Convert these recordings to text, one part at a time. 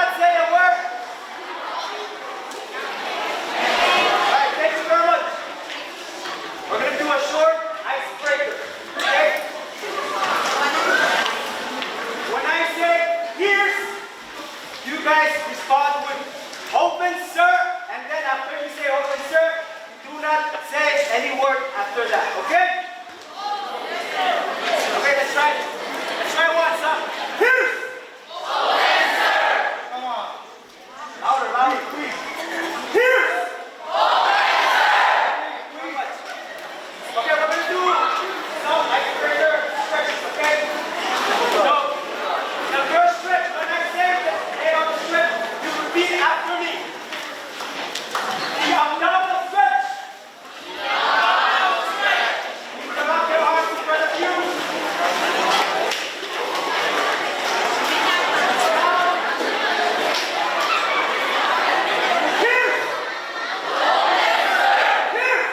not say a word. Alright, thank you very much. We're going to do a short icebreaker. Okay? When I say here's, you guys respond with open sir, and then after you say open sir, do not say any word after that, okay? Okay, let's try it. Let's try once, huh? Here's! Open sir! Come on. Louder, louder, please. Here's! Open sir! Pretty much. Okay, we're going to do some icebreaker stretches, okay? So, the first stretch, when I say the name of the stretch, you repeat after me. The abdominal stretch. Come up your arms in front of you. Here. Here.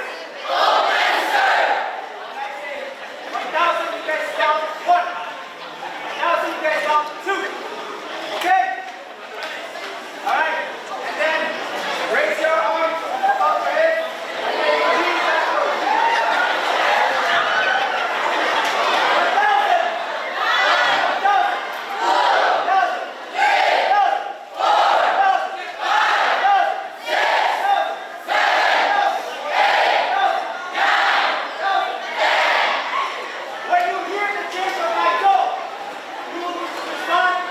When I say 1,000, you guys count 1. 1,000, you guys count 2. Okay? All right. And then raise your arms above your head. And then lean backwards. 1,000. When you hear the change of my toe, you respond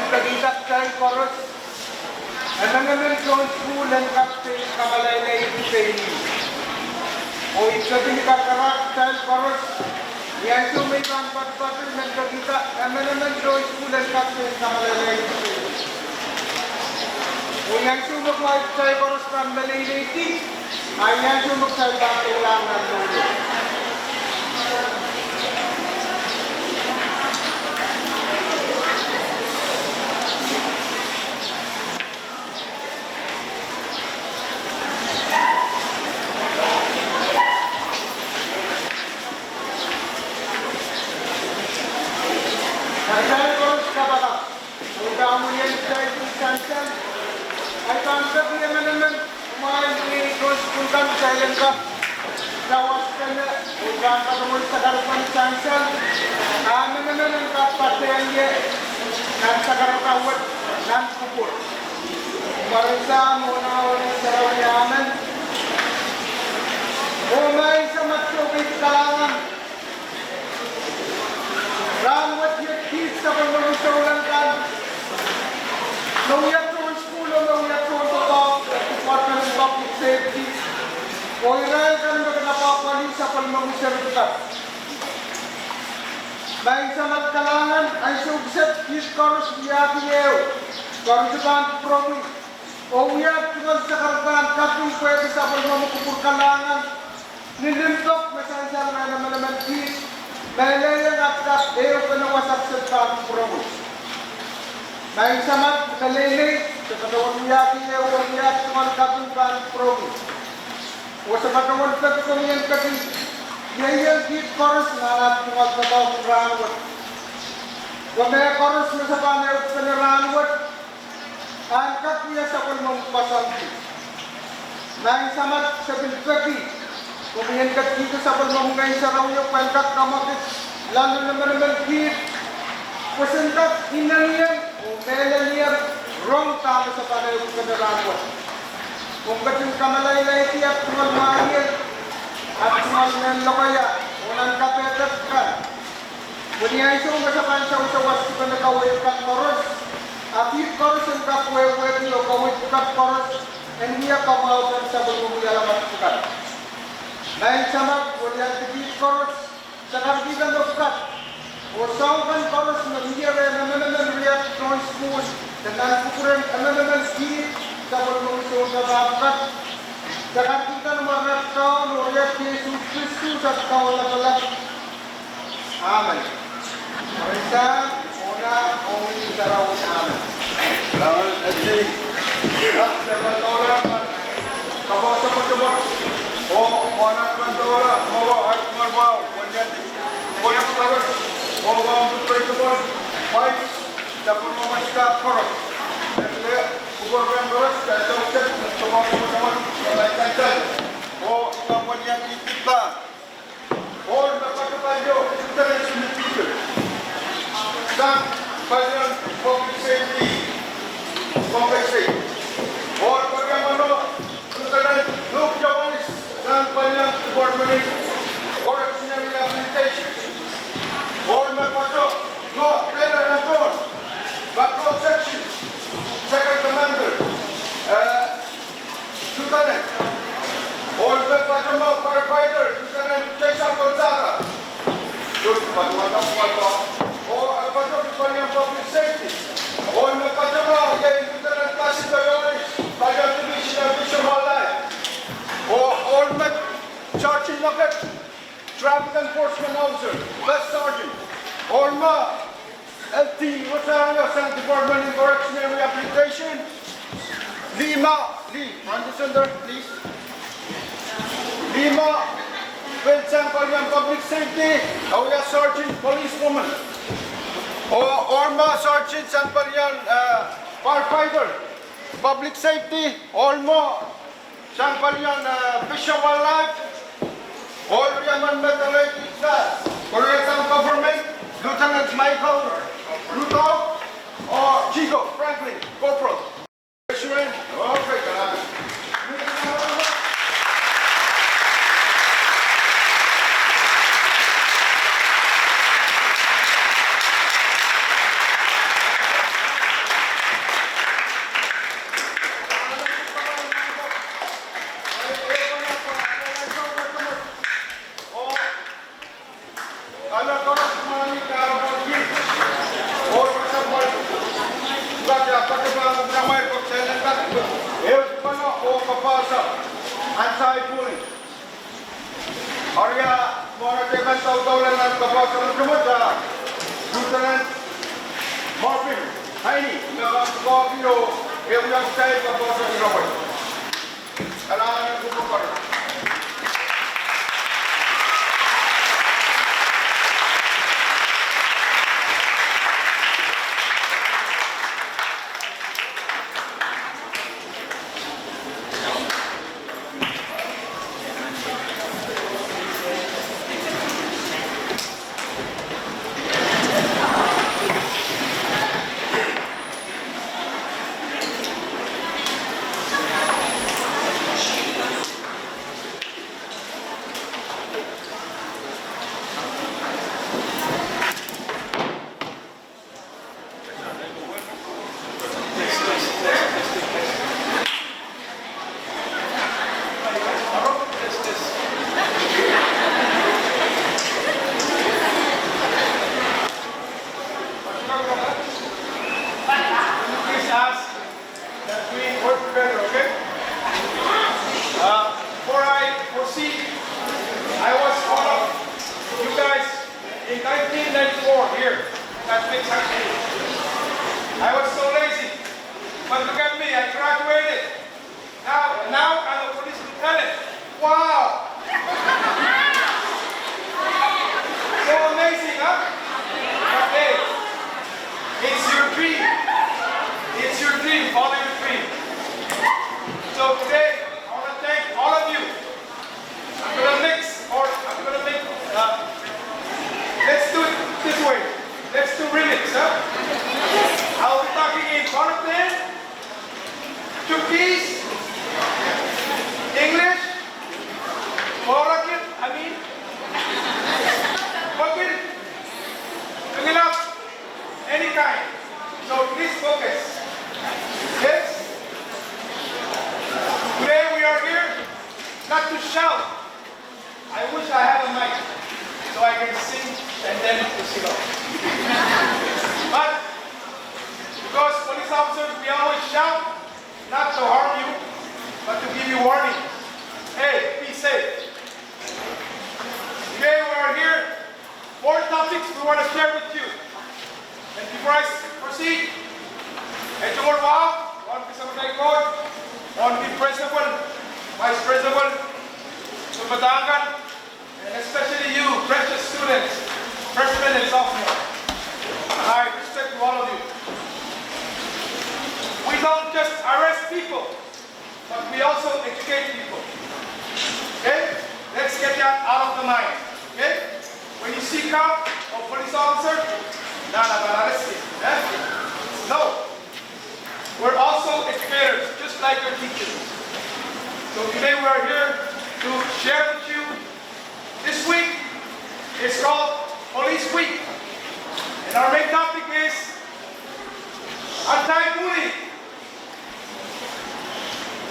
Tagitak Child Chorus, Amendment Zone School and Captain Kamalaylay Training. O iksabi Kakarak Child Chorus, yan may pangpatpatid ng Tagitak Amendment Zone School and Captain Kamalaylay Training. O yan sumag Child Chorus from Malaylay T, ay yan sumag sa ibang kailangan lolo. Ay pangkat niya naman kumain ni Rose Kulkan sa ilan ka gawas ka na ugang katumul sa karupan chancel naman ang kapatayan niya ng sa karukawat ng kupur marisa muna ulit sa rawnyaman umay sa matsukit kalangan ramwat yung kids sa pagmalusulan ka Nung Department of Public Safety, o Israel ka naman napapali sa palmamuserta. Dahil sa magkalangan ay sugset his chorus biyakiyew, karusukan promi, o uyap tunod sa kargaan kaping pwede sa palmamukupurkalangan, nilimtok na sansang na naman his, nahilayang at eyo panawasak sa kaping promi. Dahil sa magkalilay, sa katawan yaki niya, huwag niya tuman kapungkan promi. O sa katawan sa tumiyan kasi, yayang hit chorus na natin magpataw ng ranwat. Kung may chorus na sa panayot sa ranwat, angkat niya sa kulmang pasanti. Dahil sa mat sa bilkati, kumiyan kat dito sa kulmang ngayon sa rawyo, pangkat kamakit, lalo naman hit, pasantat inaniyang, o melaniyang, wrong tama sa panayong kanarawa. Kung ba't yung kamalaylay at tumal mahir at tumal ng lokaya, unang kapetat ka. Kung niya isong masapan sa usawas ko na kawin kat koros, at hit koros ang kapwewet niyo kawin kat koros, and niya kamawag sa bulmumiyalamat kat. Dahil sa mag, wala yung hit koros, sa karbigan of kat, o sangkan koros na niya rin naman riyat noon school, dengan ukuran anak-anak sikit dapat mengusung kebakat. Jangan kita nomor tahun oleh Yesus Kristus atau tahun lagi. Amin. Mereka orang orang sarawan amin. Lawan aji. Jangan orang kabar cepat. Oh orang orang mau aku mau wanjat. Boleh terus. Oh berikut. Baik. Dapat memasukkan koros. Jadi, ukuran koros kita ucap teman-teman melakukan. Oh, kemudian kita. Oh, dapat kepada kita yang sudah pikir. Dan bagian public safety, Oh, bagaimana kita look jawanis dan bagian department correctional rehabilitation. Oh, dapat no, better than those. Patrol section, second commander, lieutenant, all the patrol firefighter, lieutenant Jason Gonzaga, all the patrol public safety, all the patrol, lieutenant Placido Yoris, Bayan Division of Bishop Life, all the Sergeant Lockett, traffic enforcement officer, best sergeant, all my LT Rosario San Department in Correctional Rehabilitation. Lima, run this under, please. Lima, Wilson Public Safety, Auya Sergeant, Policewoman. Orma Sergeant San Parian, Firefighter, Public Safety, Olmo, San Parian, Fish and Wildlife, all Yaman Metallurgic Staff, Korean Government, Lieutenant Michael Ruto or Chico Franklin, Corporal. Okay, anti-bullying. Arya, mga teman taw-taw lang ng kabasan ng kumada. Lieutenant Marvin, Heini, nagkakabino, yung style kabasan ng Robert. Kailangan ng kupukar. Before I proceed, I was one of you guys in 1994 here at Pics. I was so lazy, but look at me, I graduated. Now I'm a police lieutenant. Wow! So amazing, huh? But hey, it's your dream. It's your dream, follow your dream. So today, I want to thank all of you. I'm going to mix, or I'm going to make, let's do it this way. Let's do remix, huh? I'll be talking in Jonathan, Turkish, English, Moroccan, Moroccan, Tagalog, any kind. So please focus. Yes? Today we are here not to shout. I wish I had a mic so I can sing and then to sing off. But because police officers, we always shout, not to harm you, but to give you warning. Hey, be safe. Today we are here, 4 topics we want to share with you. And before I proceed, ito more wow, one piece of my code, one be principal, vice principal, Sumadangan, and especially you, precious students, freshmen and sophomore. I respect to all of you. We don't just arrest people, but we also educate people. Okay? Let's get that out of the mind. Okay? When you see cop or police officer, no. We're also educators, just like your teachers. So today we are here to share with you. This week is called Police Week. And our main topic is anti-bullying.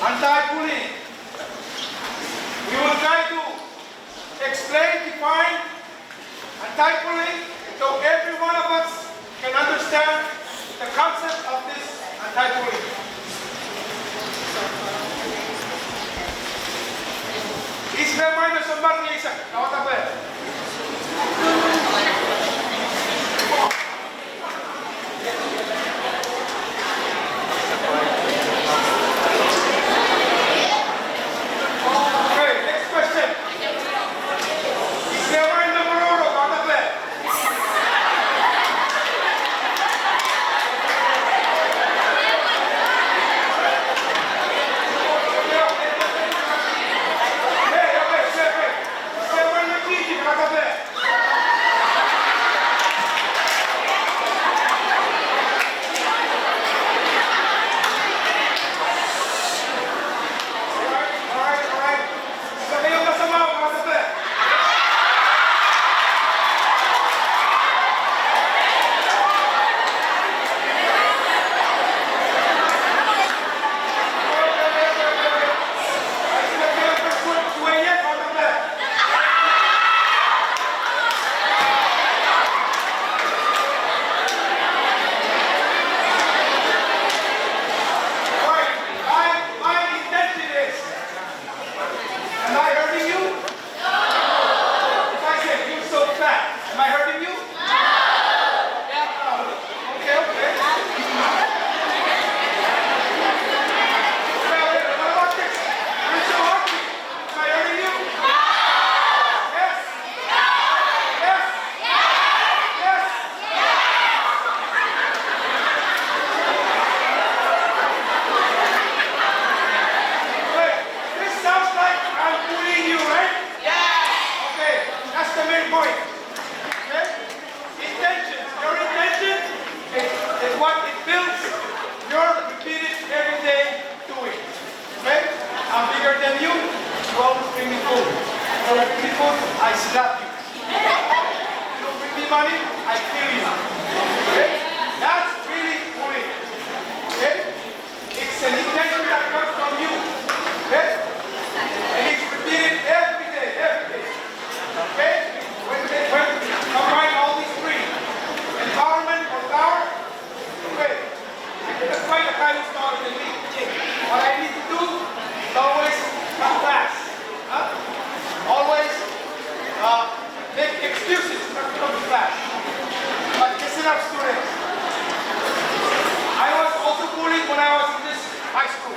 Anti-bullying. We will try to explain, define anti-bullying so every one of us can understand the concept of this anti-bullying. Isla Minor Sumbar ni isa. Nawata ba yan? Okay, next question. Isla Minor Maroro, nawata ba yan? food, I slap you. You don't bring me money, I kill you. Okay? That's really bullying. Okay? It's an intention that comes from you. Okay? And it's repeated every day, every day. Okay? When combine all these three, empowerment or power, okay. I cannot find a guy who's smarter than me. What I need to do is always come fast. Always make excuses not to come to class. But listen up, students. I was also bullied when I was in this high school.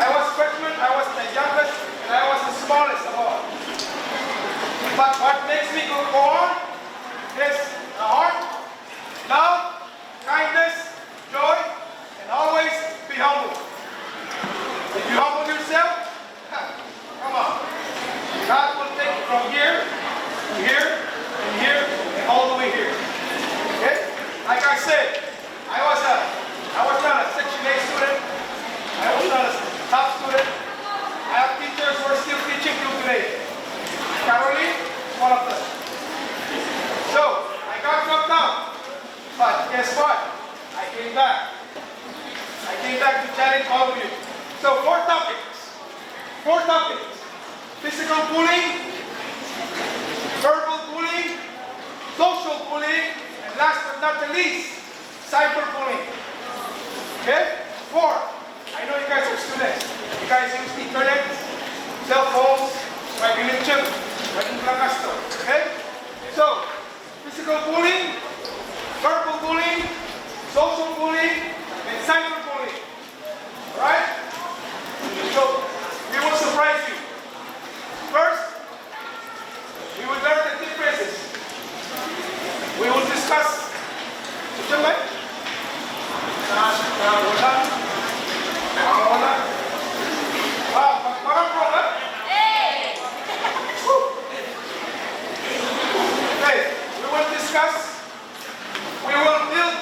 I was freshman, I was the youngest, and I was the smallest of all. But what makes me go on is the heart, love, kindness, joy, and always be humble. If you humble yourself, come on. God will take you from here to here and here and all the way here. Okay? Like I said, I was not a Section A student. I was not a top student. I have teachers who are still teaching till today. Caroline is one of them. So, I got knocked out. But guess what? I came back. I came back to challenge all of you. So, four topics. Physical bullying, verbal bullying, social bullying, and last but not the least, cyberbullying. Okay? Four. I know you guys are students. You guys use the internet, cell phones, regular chip, regular gasto. Okay? So, physical bullying, verbal bullying, social bullying, and cyberbullying. Alright? So, we will surprise you. First, we will learn the differences. We will discuss. We will discuss. We will build.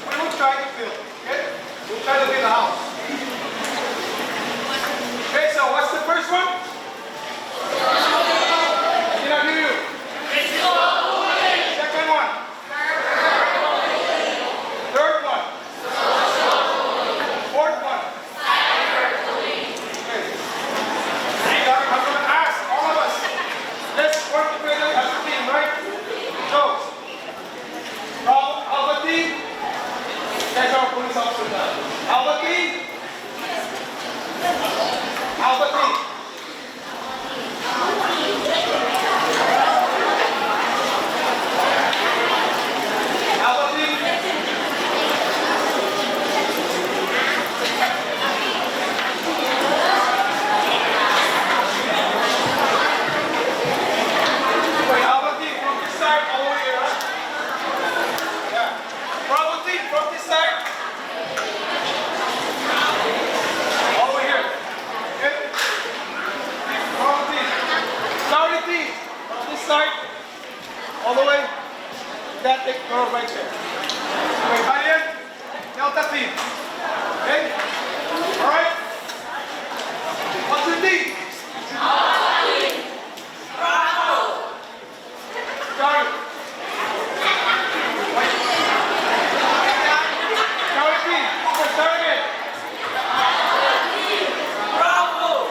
We will try to build. Okay? We'll try to build a house. Okay, so what's the first one? Did I hear you? Second one. Third one. Fourth one. Okay. I'm going to ask all of us. Let's work together as a team, right? So, Albati, that's our police officer now. Albati. All the way, that big girl right there. Okay, Valiant, Delta team. Okay? Alright? What's your team? Bravo! Charlie. Charlie team. Start again. Bravo!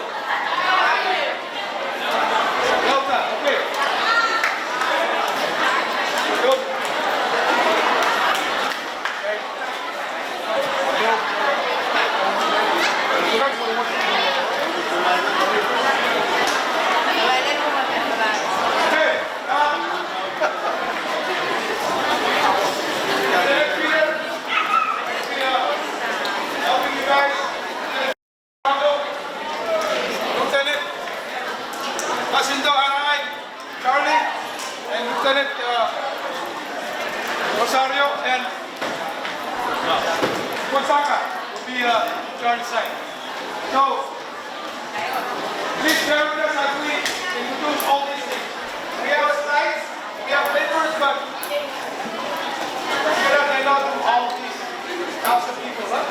Delta, okay. Charlie and Lieutenant Rosario and Gonzaga will be Charlie's side. So, please bear with us as we introduce all these things. We have slides, we have papers, but we cannot do all of these types of people. Huh?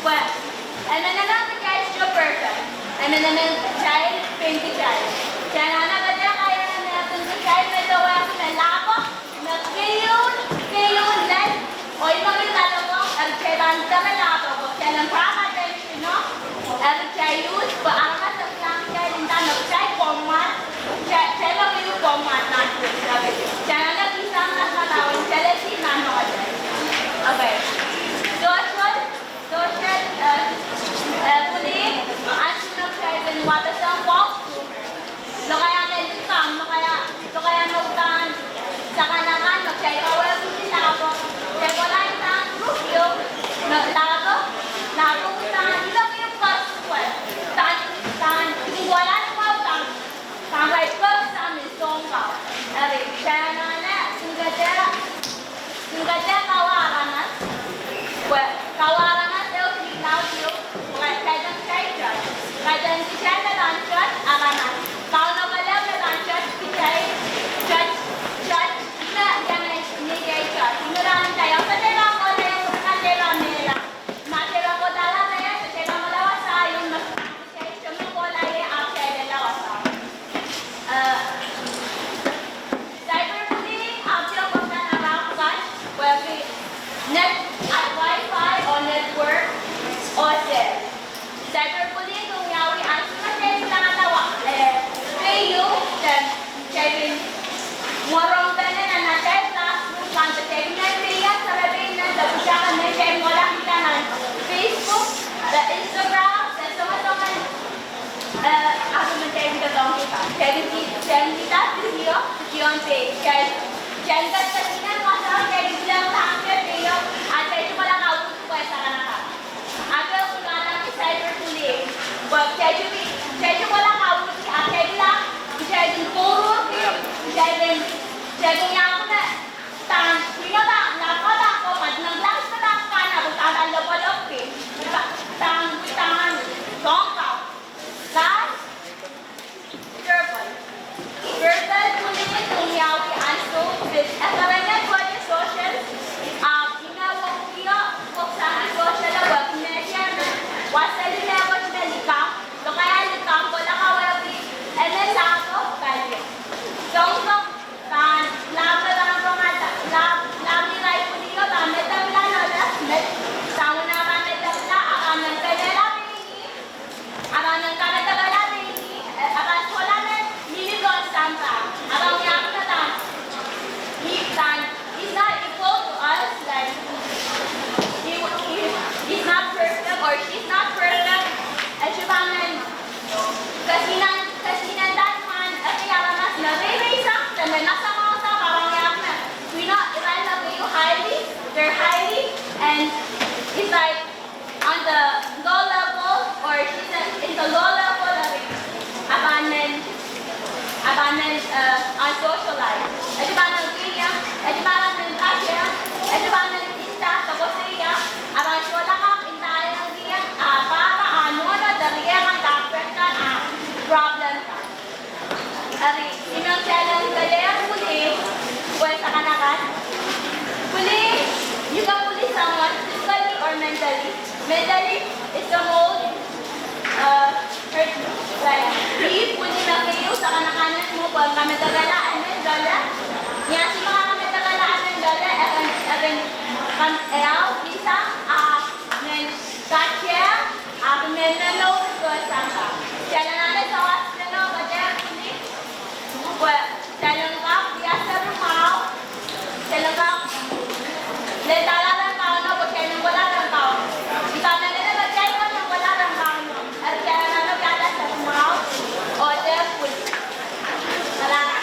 Well, and then another extra person. And then another child, 20 child. Kaya nanagada kaya na natin sa child na dawa ako na lako, na kayon lang. O yung mga talo ko, ang child na lako ko. Kaya lang attention, no? Ang child, paangat sa lang child, hindi na child format. Child lang yung format natin. Kaya nag-isang nakatawin, child si nano ka dyan. Okay. Social, kulit, ang sunod siya din wata sa walkthrough. Lo kaya nilitang, lo kaya nautan sa kanakan, lo siya ikaw ang sila ako. Kaya wala yung tangan group yung, lago ko tangan, ilang yung first one. Tangan, hindi wala naman tangan right first sa amin, song ka. Kaya na, singgadya kawaran na. Well, kawaran na tayo silaw siyo, kaya dan si Chay na lanchat, arana. Kau na wala na lanchat, si Chay, chat, na yan ay nilay chat. Sinurahan tayo, sa tira ko na yung natira nila. Natira ko dala na yan, sa tira mo lawas sa yung mag-Chay, sumukula yung Chay na lawas sa. Cyberbullying, after ko na narakukan, well, net at Wi-Fi o network o cell. Cyberbullying kung yawi ang sumasin sa katawa. Kayo, Kevin, morong tayo na natay classroom, kanta Kevin na riyan, sarabing na dapusakan na Kevin, walang kita na Facebook, Instagram, sa sumasakan, ako man Kevin katong kita. Kevin kita, siyon page. Kevin kasinan, masalang Kevin bilang tangkir, kayo, at kayo walang kautos ko sa kanaka. Agaw kung alam ni cyberbullying, kaya wala kautos si Akay lang, kaya din puro, kaya din ako na, nakota ko, pag naglangs na lang ka na, kung tatalapalap eh, tangan, tongkaw, guys, verbal bullying kung yawi ang so, at karanya ko yung social, ginawag ko kung saan social na web media na, wasali na ako na likam, so kaya likam ko lang kawabi, and then lang ako, kaya. So, labi lang ako nga, labi rin po dito, damit ang lalalas, sama na damit ang akanan ka na labing, akanan ka na taga labing, akan ko lang na, niligon santa, akang yak na tan, he's not equal to us, like, he's not perfect or she's not perfect, at siya kasinan datman, at kaya mas nare-raise and then nasa mga sa parang yak na, we not, I love you highly, they're highly, and it's like, on the low level, or she's in the low level of abandonment, on social life. At siya kaya, at siya kaya, at siya isa, tapos siya, abang siya lang ang intay ng siya, para ano na, dariya ang kapit ka, problem ka. Ari, inang challenge kaya huli, well, sa kanakan, huli, you can bully someone physically or mentally. Mentally, it's the most hurt, like, huli na kayo sa kanakanan mo, pag kami tagalaan ng gala, yan si mga kami tagalaan ng gala, isa, then, katya, menalo, ko sangka. Kaya nanan sa hospital, kaya huli, well, talangkap, biasa rumah, talangkap, letalaran tao na, kaya nang wala ng tao. Ikaw na nila, kaya nang wala ng tao. At kaya nanan kaya sa rumah, o kaya huli. Salamat.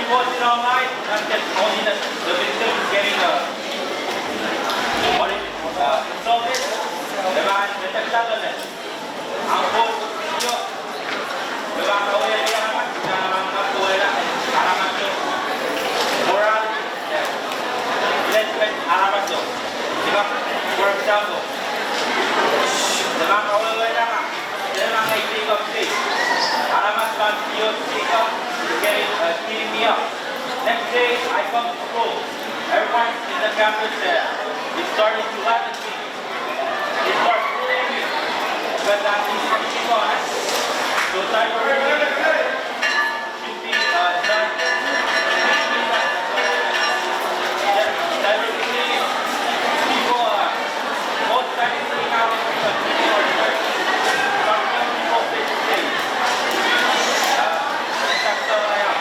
posted online, not just only the victim is getting insulted, diba? Natagtagal na. Ang post nyo, diba? Kawala niya naman, na magkawala, harapan nyo. Moral, respect, harapan nyo. Diba? For example, diba? Kawala naman, sila mga take of faith. Harapan sa yun, take up, speeding me up. Next day, I come to school. Everyone in the campus is starting to laugh at me. They start bullying me. But keep on. So cyberbullying should be done. Cyberbullying, people, most practically now in the community or church, some young people face to face. That's all I have.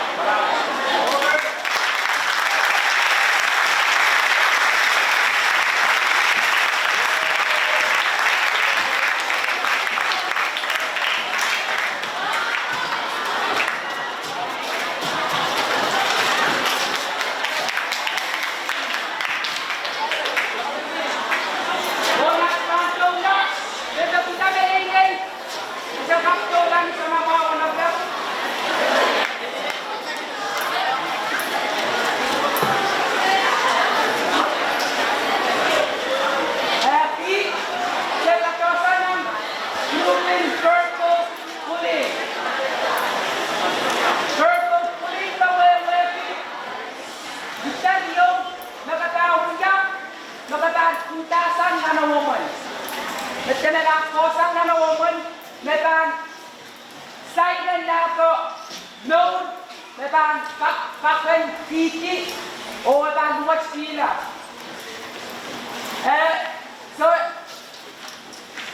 So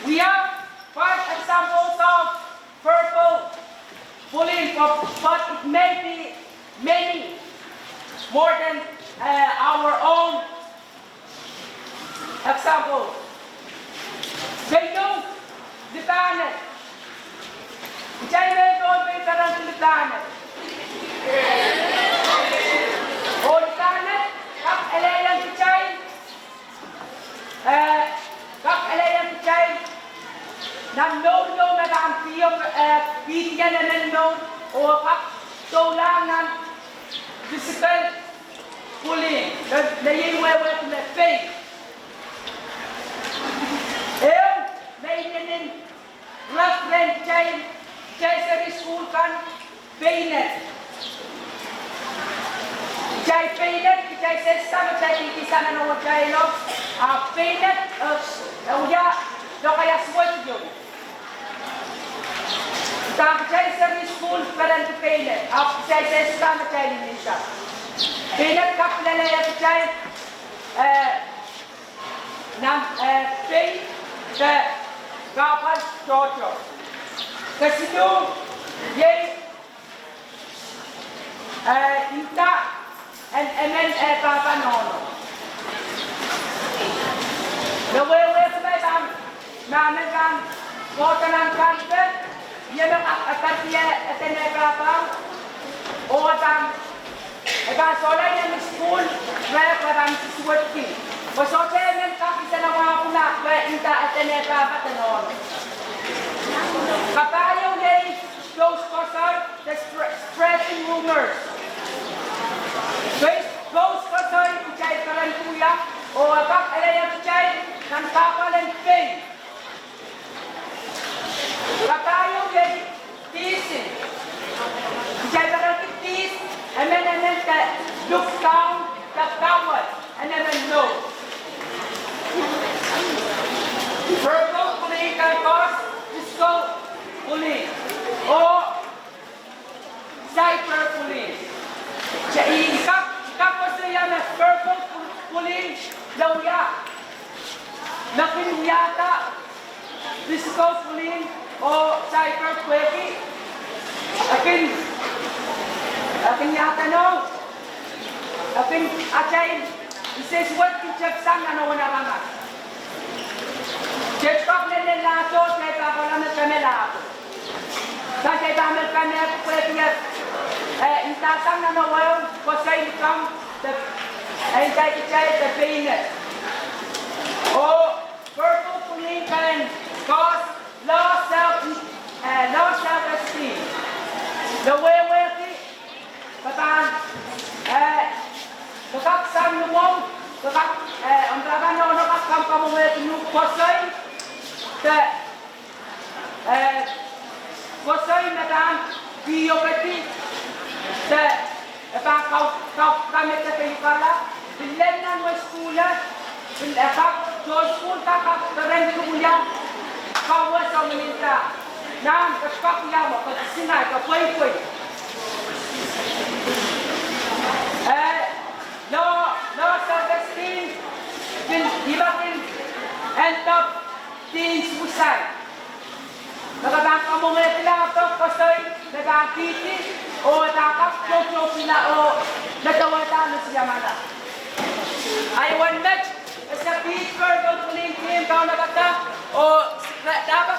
we have 5 examples of purple bullying, but it may be many more than our own example. They don't define it. They don't define it. Oh, define it. Các eleyan percaya, các eleyan percaya, dan no mereka pikiran dan no, oh các tolangan physical bullying, dan yang wewe tu fake. Meinen reference cai school kan paynet. Cai paynet, cai sesama cai di sana no cai lo. Paynet, uya do kaya suat jo. Tak cai school peran tu paynet. Cai sesama cai di Indonesia. Paynet kap lele ya cai nam pay ke kapal cocok. Kesitu ye inta and papa nono. The way sebaiknya namekan kotanan kantor ye nak akan dia atene papa orang akan soalnya yang school mereka akan sesuatu. Maksudnya yang kaki sana mga kuna kaya inta atene papa nono. Kapayo day those cosas that spreading rumors. Those cosas icay kalan kuya o abak alaya icay kan kapalan pay. Kapayo day teasing. Icay kalan tease and then look down the coward and then no. Verbal bullying can cause physical bullying or cyberbullying. Jadi kapag siya na verbal bullying daw ya, nakinyata physical bullying o cyberbullying, akin yata no, akin ajayin, iseswat kitchep sang na nawana rangat. Cek pak lele lato, cek pak orang kami lato. Saya tampil kami aku pergi intasang na nawal ko sa income ay dahil the payment. O purple puling can cause low self-esteem. The way wealthy, katan kakaksan lumong ang trabaho na nakakam kamulit yung kosay kosay na daan biyopati kau kami sa pelikala bilen na mo skula school kakak keren di kuliah kau sa meminta nam kaskak yawa kasinay ka poy no self-esteem can end up being suicide. Nakadang kamungat nila ito kasi nagkakiti o nakakakyo sila o nagkawala siya mana. I want next sa Pittsburgh o Puling Team kau nagkata o dapat